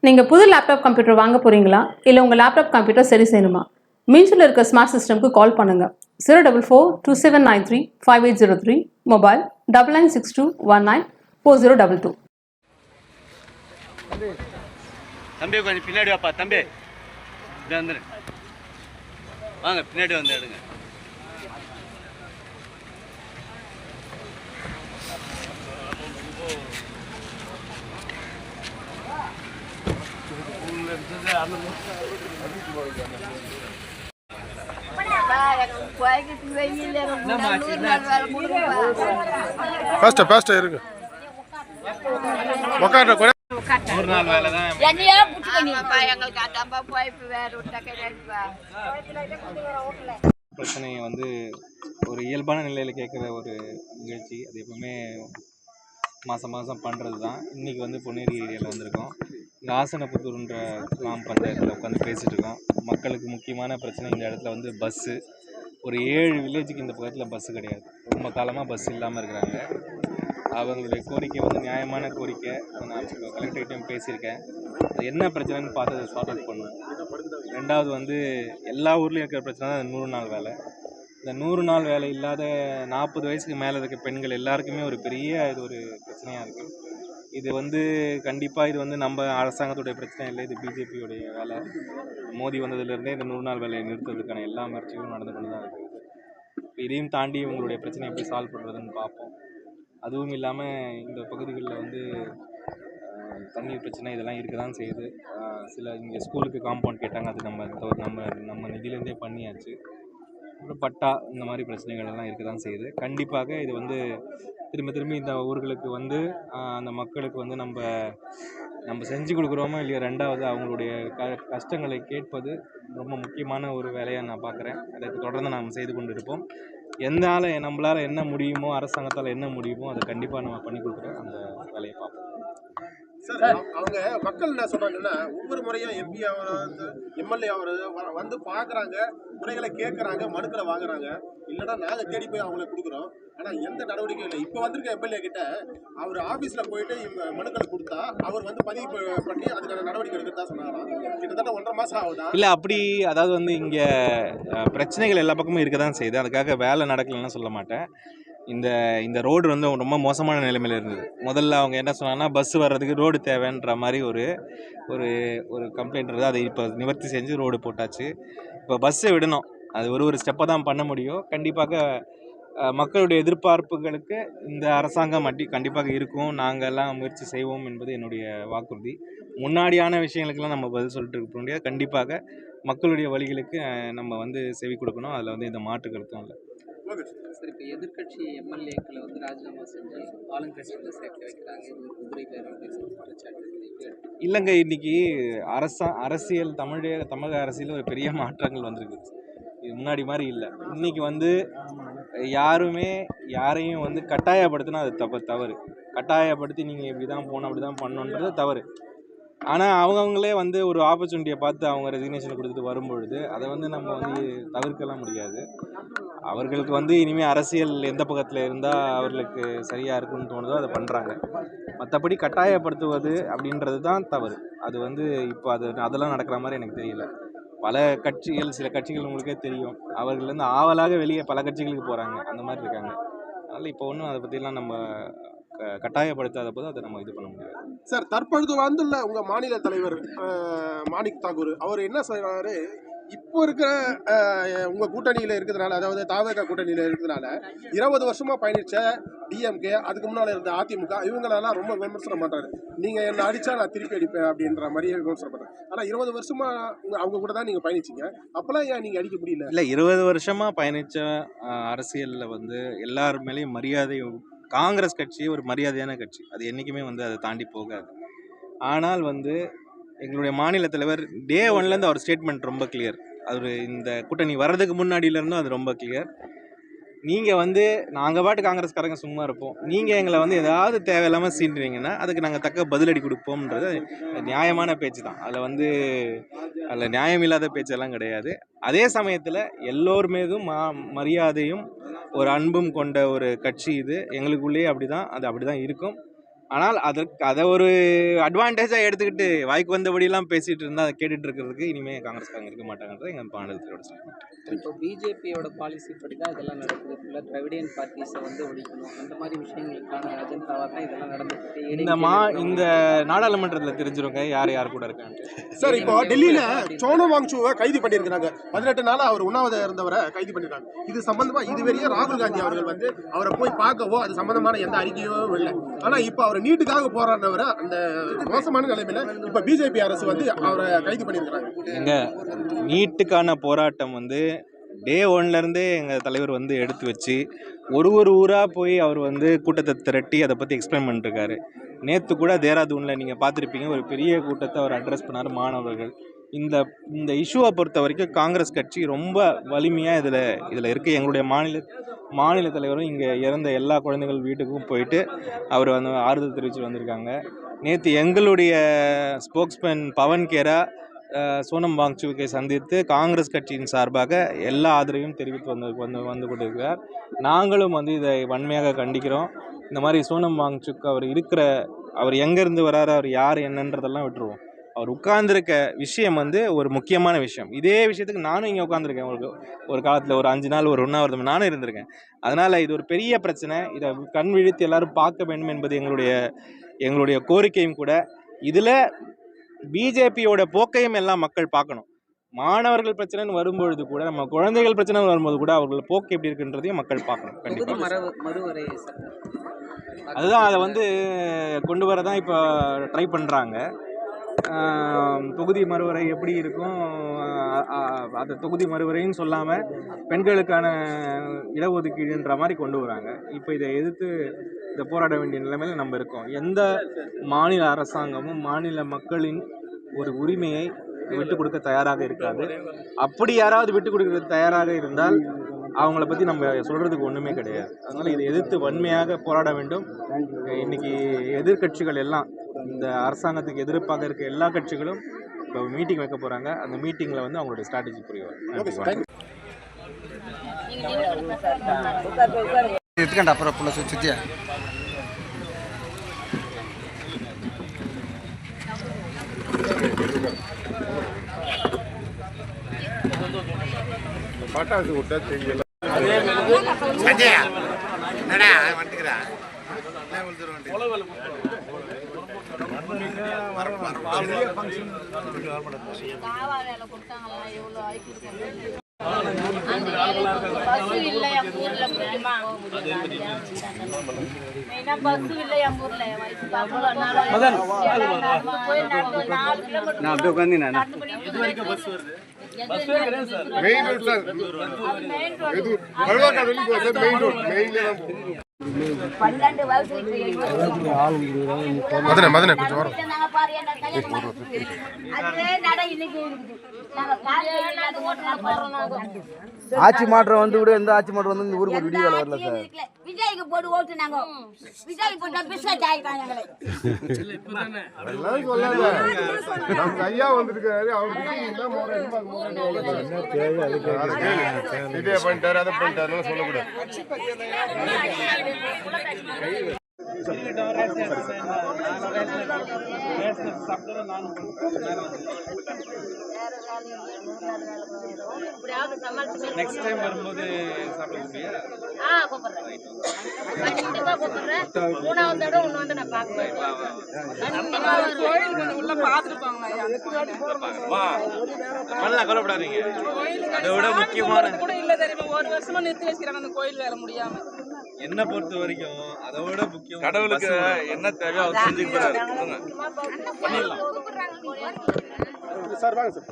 நீங்கள் புது laptop computer வாங்க போகிறீங்களா இல்லை உங்கள் லேப்டாப் கம்ப்யூட்டர் சரி செய்யணுமா? மீன்ஸில் இருக்க ஸ்மார்ட் சிஸ்டம்க்கு கால் பண்ணுங்கள். 04427935803, மொபைல் 9962194022. தம்பி கொஞ்சம் பின்னாடி வாப்பா தம்பி. இது வந்துடு வாங்க பின்னாடி வந்து எடுங்க. பாஸ்டா இருக்கு. ஒரு நாள் வேலை தான். பிரச்சனையை வந்து ஒரு இயல்பான நிலையில் கேட்குற ஒரு நிகழ்ச்சி. அது எப்பவுமே மாதம் மாதம் பண்ணுறது தான். இன்றைக்கி வந்து பொன்னேரி ஏரியாவில் வந்திருக்கோம். இந்த ஆசனப்புத்தூர்ன்ற கிராம பஞ்சாயத்தில் உட்காந்து பேசிகிட்டு இருக்கோம். மக்களுக்கு முக்கியமான பிரச்சனை இந்த இடத்துல வந்து பஸ்ஸு. ஒரு 7 வில்லேஜுக்கு இந்த பக்கத்தில் பஸ்ஸு கிடையாது. ரொம்ப காலமாக பஸ் இல்லாமல் இருக்கிறாங்க. அவங்களுடைய கோரிக்கை வந்து நியாயமான கோரிக்கை. அதை நான் கலெக்டர்கிட்டையும் பேசியிருக்கேன். அது என்ன பிரச்சனைன்னு பார்த்து அதை சார்ட் அவுட் பண்ணுவேன். ரெண்டாவது வந்து எல்லா ஊர்லேயும் இருக்கிற பிரச்சனை தான் 100 நாள் வேலை. இந்த 100 நாள் வேலை இல்லாத 40 வயசுக்கு மேலே இருக்க பெண்கள் எல்லாருக்குமே ஒரு பெரிய இது ஒரு பிரச்சனையாக இருக்குது. இது வந்து கண்டிப்பாக இது வந்து நம்ம அரசாங்கத்துடைய பிரச்சனை இல்லை, இது பிஜேபியோடைய வேலை. மோடி வந்ததுலேருந்தே இந்த 100 நாள் வேலையை நிறுத்துறதுக்கான எல்லா முயற்சிகளும் நடந்து கொண்டு தான் இருக்குது. இதையும் தாண்டி இவங்களுடைய பிரச்சனையை எப்படி சால்வ் பண்ணுறதுன்னு பார்ப்போம். அதுவும் இல்லாமல் இந்த பகுதிகளில் வந்து தண்ணீர் பிரச்சனை இதெல்லாம் இருக்க தான் செய்யுது. சில இங்கே ஸ்கூலுக்கு காம்பவுண்ட் கேட்டாங்க, அது நம்ம நிதியிலேருந்தே பண்ணியாச்சு. அப்புறம் பட்டா இந்த மாதிரி பிரச்சனைகள் எல்லாம் இருக்க தான் செய்யுது. கண்டிப்பாக இது வந்து திரும்பி இந்த ஊர்களுக்கு வந்து அந்த மக்களுக்கு வந்து நம்ம செஞ்சு கொடுக்குறோமோ இல்லையா, ரெண்டாவது அவங்களுடைய கஷ்டங்களை கேட்பது ரொம்ப முக்கியமான ஒரு வேலையாக நான் பார்க்குறேன். அதற்கு தொடர்ந்து நாம் செய்து கொண்டு இருப்போம். நம்மளால் என்ன முடியுமோ, அரசாங்கத்தால் என்ன முடியுமோ அதை கண்டிப்பாக நம்ம பண்ணி கொடுக்குற அந்த வேலையை பார்ப்போம். சார், அவங்க மக்கள் என்ன சொன்னாங்கன்னா, ஒவ்வொரு முறையும் எம்பி ஆகிறது, எம்எல்ஏ ஆகிறது வந்து பார்க்குறாங்க, குறைகளை கேட்குறாங்க, மனுக்களை வாங்குறாங்க. இல்லைன்னா நாங்கள் தேடி போய் அவங்களுக்கு கொடுக்குறோம். ஆனால் எந்த நடவடிக்கையும் இல்லை. இப்போ வந்திருக்க எம்எல்ஏ கிட்ட அவர் ஆஃபீஸில் போயிட்டு இவங்க மனுக்களை கொடுத்தா அவர் வந்து பதிவு பண்ணி அதுக்கான நடவடிக்கை எடுக்கிறதா சொன்னாங்களாம். கிட்டத்தட்ட 1.5 மாதம் ஆகுதா? இல்லை அப்படி, அதாவது வந்து இங்கே பிரச்சனைகள் எல்லா பக்கமும் இருக்க தான் செய்யுது. அதுக்காக வேலை நடக்கலைன்னு சொல்ல மாட்டேன். இந்த ரோடு வந்து ரொம்ப மோசமான நிலைமையில் இருந்தது. முதல்ல அவங்க என்ன சொன்னாங்கன்னா, பஸ் வர்றதுக்கு ரோடு தேவைன்ற மாதிரி ஒரு ஒரு கம்ப்ளைண்ட் இருந்தது. அதை இப்போ நிவர்த்தி செஞ்சு ரோடு போட்டாச்சு. இப்போ பஸ்ஸை விடணும். அது ஒரு ஸ்டெப்பை தான் பண்ண முடியும். கண்டிப்பாக மக்களுடைய எதிர்பார்ப்புகளுக்கு இந்த அரசாங்கம் கண்டிப்பாக இருக்கும். நாங்கள்லாம் முயற்சி செய்வோம் என்பது என்னுடைய வாக்குறுதி. முன்னாடியான விஷயங்களுக்கெல்லாம் நம்ம பதில் சொல்லிட்டு இருக்க முடியாது. கண்டிப்பாக மக்களுடைய வழிகளுக்கு நம்ம வந்து செவி கொடுக்கணும். அதில் வந்து இந்த மாற்று கருத்தும் இல்லை. சார், இப்போ எதிர்கட்சி எம்எல்ஏக்களை வந்து ராஜினாமா செஞ்சு ஆளுங்கட்சியில் சேர்க்க வைக்கிறாங்க. இது ஒரு குதிரை பேரம் இல்லைங்க. இன்னைக்கு அரசியல் தமிழக அரசியல் ஒரு பெரிய மாற்றங்கள் வந்திருக்கு. இது முன்னாடி மாதிரி இல்லை. இன்னைக்கு வந்து யாருமே யாரையும் வந்து கட்டாயப்படுத்தினா அது தவறு. கட்டாயப்படுத்தி நீங்கள் இப்படி தான் போகணும், அப்படி தான் பண்ணணுன்றது தவறு. ஆனால் அவங்கவுங்களே வந்து ஒரு ஆப்பர்ச்சுனிட்டியை பார்த்து அவங்க ரெசிக்னேஷன் கொடுத்துட்டு வரும்பொழுது அதை வந்து நம்ம வந்து தவிர்க்கலாம் முடியாது. அவர்களுக்கு வந்து இனிமேல் அரசியல் எந்த பக்கத்தில் இருந்தால் அவர்களுக்கு சரியாக இருக்குன்னு தோணுதோ அதை பண்ணுறாங்க. மற்றபடி கட்டாயப்படுத்துவது அப்படின்றது தான் தவறு. அது வந்து இப்போ அதெல்லாம் நடக்கிற மாதிரி எனக்கு தெரியல. சில கட்சிகள் உங்களுக்கே தெரியும், அவர்கள் வந்து ஆவலாக வெளியே பல கட்சிகளுக்கு போகிறாங்க, அந்த மாதிரி இருக்காங்க. அதனால் இப்போ ஒன்றும் அதை பற்றிலாம் நம்ம கட்டாயப்படுத்தாத போது அதை நம்ம இது பண்ண முடியாது. சார், தற்பொழுது வந்துள்ள உங்கள் மாநில தலைவர் மாணிக் தாக்கூர் அவர் என்ன செய்வார், இப்போ இருக்கிற உங்கள் கூட்டணியில் இருக்கிறதுனால, அதாவது தாவேகா கூட்டணியில் இருக்கிறதுனால 20 வருஷமாக பயணித்த டிஎம்கே, அதுக்கு முன்னால் இருந்த அதிமுக, இவங்களெல்லாம் ரொம்ப விமர்சனம் பண்ணுறாரு. நீங்கள் என்னை அடித்தா நான் திருப்பி அடிப்பேன் அப்படின்ற மாதிரியே விமர்சனம் பண்ணுறேன். ஆனால் 20 வருஷமாக அவங்க கூட தான் நீங்கள் பயணிச்சிங்க. அப்போலாம் ஏன் நீங்கள் அடிக்க முடியல? இல்லை, 20 வருஷமாக பயணித்த அரசியலில் வந்து எல்லார் மேலேயும் மரியாதை. காங்கிரஸ் கட்சி ஒரு மரியாதையான கட்சி, அது என்றைக்குமே வந்து அதை தாண்டி போகாது. ஆனால் வந்து எங்களுடைய மாநில தலைவர் டே 1லேருந்து அவர் ஸ்டேட்மெண்ட் ரொம்ப கிளியர். அவர் இந்த கூட்டணி வர்றதுக்கு முன்னாடியிலேருந்தும் அது ரொம்ப கிளியர். நீங்கள் வந்து நாங்கள் பாட்டு காங்கிரஸ்காரங்க சும்மா இருப்போம், நீங்கள் எங்களை வந்து ஏதாவது தேவையில்லாமல் சீண்டுறீங்கன்னா அதுக்கு நாங்கள் தக்க பதிலடி கொடுப்போம்ன்றது நியாயமான பேச்சு தான். அதில் நியாயம் இல்லாத பேச்செல்லாம் கிடையாது. அதே சமயத்தில் எல்லோர் மீதும் மரியாதையும் ஒரு அன்பும் கொண்ட ஒரு கட்சி இது. எங்களுக்குள்ளேயே அப்படி தான் இருக்கும். ஆனால் அதை ஒரு அட்வான்டேஜாக எடுத்துக்கிட்டு வாய்க்கு வந்தபடியெல்லாம் பேசிகிட்டு இருந்தால் அதை கேட்டுட்டு இருக்கிறதுக்கு இனிமேல் காங்கிரஸ்காரங்க இருக்க மாட்டாங்கன்றது எங்கள் மாநிலத்தோட சொல்லுங்கள். இப்போ பிஜேபியோட பாலிசி படி தான் இதெல்லாம் நடக்குது. ஃபுல்லாக திராவிடியன் பார்ட்டிஸை வந்து ஒழிக்கணும், அந்த மாதிரி விஷயங்களுக்கான அஜெண்டாவாக தான் இதெல்லாம் நடந்துட்டு இந்த நாடாளுமன்றத்தில் தெரிஞ்சிருங்க யார் கூட இருக்கான்ட்டு. சார் இப்போ டெல்லியில சோனம் வாங்சுவை கைது பண்ணியிருக்கிறாங்க. 18 நாள் அவர் உண்ணாவிரத இருந்தவரை கைது பண்ணிருக்காங்க. இது சம்பந்தமா இதுவரையே ராகுல் காந்தி அவர்கள் வந்து அவரை போய் பார்க்கவோ அது சம்பந்தமான எந்த அறிக்கையோ இல்லை. ஆனா இப்ப அவர் நீட்டுக்காக போராடினவரை அந்த மோசமான நிலைமையில இப்ப பிஜேபி அரசு வந்து அவரை கைது பண்ணியிருக்கிறாங்க. எங்க நீட்டுக்கான போராட்டம் வந்து டே ஒன்லேருந்தே எங்கள் தலைவர் வந்து எடுத்து வச்சு ஒரு ஊராக போய் அவர் வந்து கூட்டத்தை திரட்டி அதை பற்றி எக்ஸ்பிளைன் பண்ணிருக்காரு. நேற்று கூட தேராதூனில் நீங்கள் பார்த்துருப்பீங்க, ஒரு பெரிய கூட்டத்தை அவர் அட்ரஸ் பண்ணார். மாணவர்கள் இந்த இஷ்யூவை பொறுத்த வரைக்கும் காங்கிரஸ் கட்சி ரொம்ப வலிமையாக இதில் இருக்குது. எங்களுடைய மாநில தலைவரும் இங்கே இறந்த எல்லா குழந்தைகள் வீட்டுக்கும் போயிட்டு அவர் வந்து ஆறுதல் தெரிவித்து வந்திருக்காங்க. நேற்று எங்களுடைய ஸ்போக்ஸ்மேன் பவன் கேரா சோனம் வாங்சுக்கை சந்தித்து காங்கிரஸ் கட்சியின் சார்பாக எல்லா ஆதரவையும் தெரிவித்து வந்து கொண்டிருக்கிறார். நாங்களும் வந்து இதை வன்மையாக கண்டிக்கிறோம். இந்த மாதிரி சோனம் வாங்சுக் அவர் எங்கேருந்து வராரு, அவர் யார் என்னன்றதெல்லாம் விட்டுருவோம். அவர் உட்கார்ந்துருக்க விஷயம் வந்து ஒரு முக்கியமான விஷயம். இதே விஷயத்துக்கு நானும் இங்கே உட்காந்துருக்கேன். ஒரு காலத்தில் ஒரு 5 நாள் ஒரு உண்ணாவிரதம் நானும் இருந்திருக்கேன். அதனால் இது ஒரு பெரிய பிரச்சனை. இதை கண் விழித்து எல்லாரும் பார்க்க வேண்டும் என்பது எங்களுடைய கோரிக்கையும் கூட. இதில் பிஜேபியோட போக்கையும் எல்லாம் மக்கள் பார்க்கணும். மாணவர்கள் பிரச்சனைன்னு வரும்பொழுது கூட, நம்ம குழந்தைகள் பிரச்சனை வரும்போது கூட அவர்கள் போக்கு எப்படி இருக்குன்றதையும் மக்கள் பார்க்கணும். கண்டிப்பாக அதுதான் அதை வந்து கொண்டு வர தான் இப்போ ட்ரை பண்ணுறாங்க. தொகுதி மறுவரை எப்படி இருக்கும், அந்த தொகுதி மறுவரைன்னு சொல்லாமல் பெண்களுக்கான இடஒதுக்கீடுன்ற மாதிரி கொண்டு வராங்க. இப்போ இதை எதிர்த்து இதை போராட வேண்டிய நிலைமையில் நம்ம இருக்கோம். எந்த மாநில அரசாங்கமும் மாநில மக்களின் ஒரு உரிமையை விட்டு கொடுக்க தயாராக இருக்காது. அப்படி யாராவது விட்டு கொடுக்க தயாராக இருந்தால் அவங்கள பற்றி நம்ம சொல்கிறதுக்கு ஒன்றுமே கிடையாது. அதனால் இதை எதிர்த்து வன்மையாக போராட வேண்டும். இன்றைக்கி எதிர்கட்சிகள் எல்லாம், இந்த அரசாங்கத்துக்கு எதிர்ப்பாக இருக்க எல்லா கட்சிகளும் இப்போ மீட்டிங் வைக்க போகிறாங்க. அந்த மீட்டிங்கில் வந்து அவங்களுடைய ஸ்ட்ராட்டஜி புரியும். அப்புறம் சுற்றியா பட்டாசு விட்டா தெரியல. பஸ் இல்லை எங்க ஊர்ல முக்கியமா மெயினா பஸ் இல்லை எங்க ஊர்ல main road sir, main road மெயின்ல 12 வருஷம் மதன கொஞ்சம் வரும். ஆட்சி மாற்றம் வந்து விட, எந்த ஆட்சி மாற்றம் வந்து இந்த ஊருக்கு ஒரு விடிய வரல சார். விஜய்க்கு போட்டு ஓட்டு நாங்க விஜய் போட்டா பிஸ்கட் ஆயிட்டாங்க. அதெல்லாம் சொல்லாத, நம்ம ஐயா வந்திருக்காரு, அவருக்கு என்ன முறை இதே பண்ணிட்டாரு அதை பண்ணிட்டாரு சொல்லக்கூடாது. நெக்ஸ்ட் டைம் வரும்போது சாப்பிடுவீங்க? கண்டிப்பா கூப்பிடுறேன். 3வது தடவை ஒண்ணு வந்து நான் பாக்குறேன். கவலைப்படாதீங்க. அதை விட முக்கியமான கூட இல்ல தெரியுமா, ஒரு வருஷமா நிறுத்தி வச்சுக்கிறாங்க அந்த கோயில் வேலை முடியாம. என்ன பொறுத்த வரைக்கும் அதை விட முக்கியம் கடவுளுக்கு என்ன தேவையோ அவர் செஞ்சுக்கிறாரு. சார் வாங்க சார்.